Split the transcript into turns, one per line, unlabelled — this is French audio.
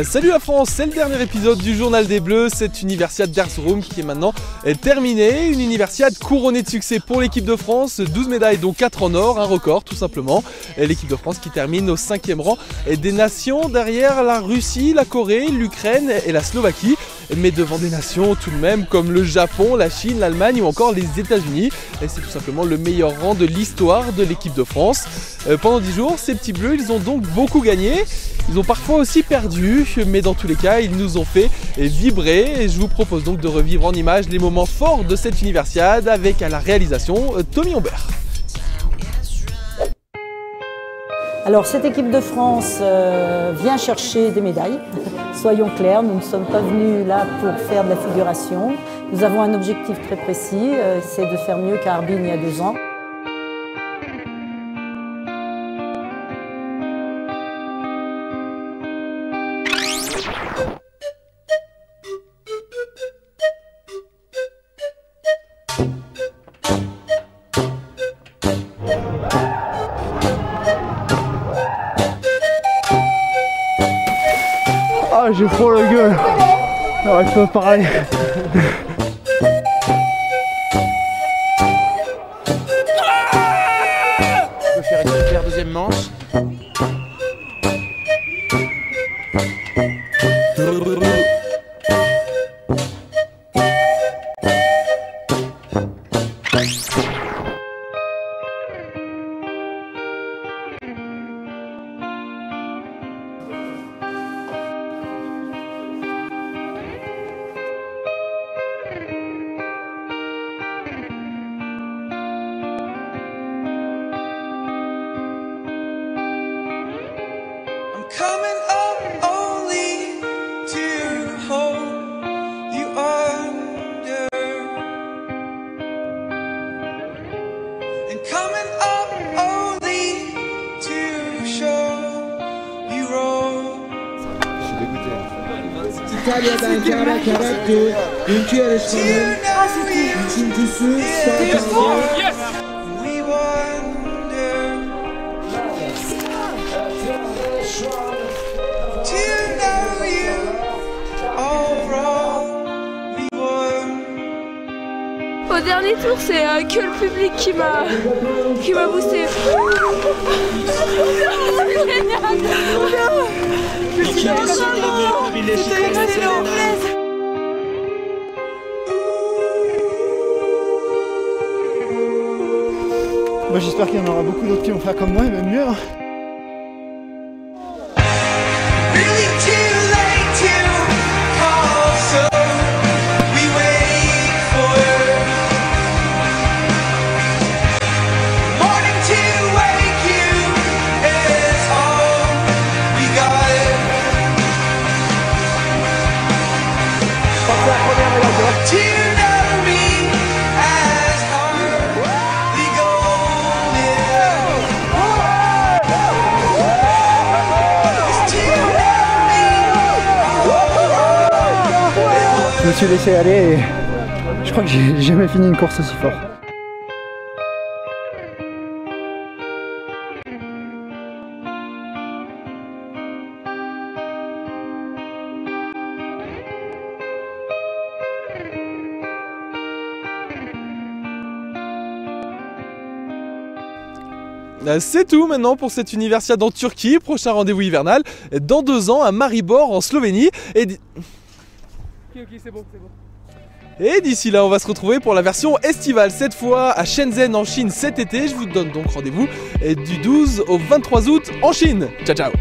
Salut la France, c'est le dernier épisode du Journal des Bleus, cette Universiade d'Erzurum qui est maintenant terminée. Une Universiade couronnée de succès pour l'équipe de France, 12 médailles dont 4 en or, un record tout simplement. L'équipe de France qui termine au 5e rang des nations derrière la Russie, la Corée, l'Ukraine et la Slovaquie. Mais devant des nations tout de même comme le Japon, la Chine, l'Allemagne ou encore les États-Unis. Et c'est tout simplement le meilleur rang de l'histoire de l'équipe de France. Pendant 10 jours, ces petits bleus, ils ont donc beaucoup gagné. Ils ont parfois aussi perdu, mais dans tous les cas, ils nous ont fait vibrer. Et je vous propose donc de revivre en images les moments forts de cette Universiade avec à la réalisation Tommy Humbert.
Alors cette équipe de France vient chercher des médailles, soyons clairs, nous ne sommes pas venus là pour faire de la figuration. Nous avons un objectif très précis, c'est de faire mieux qu'à Harbin il y a 2 ans.
Ah, j'ai froid la gueule. J'arrive pas à parler.
On peut faire une super deuxième manche.
Coming up only to hold you under, and coming up only to show you wrong.
İtalya'dan Cara Karatlı, dünkü yarışmanın üçüncüsü Sarıkan'da.
We wonder.
Au dernier tour, c'est que le public qui m'a boosté. C'était excellent.
Moi j'espère qu'il y en aura beaucoup d'autres qui vont faire comme moi et même mieux. Je me suis laissé aller et je crois que j'ai jamais fini une course aussi fort.
C'est tout maintenant pour cette Universiade en Turquie. Prochain rendez-vous hivernal dans 2 ans à Maribor en Slovénie. Ok, c'est bon. Et d'ici là, on va se retrouver pour la version estivale, cette fois à Shenzhen en Chine cet été. Je vous donne donc rendez-vous du 12 au 23 août en Chine. Ciao, ciao.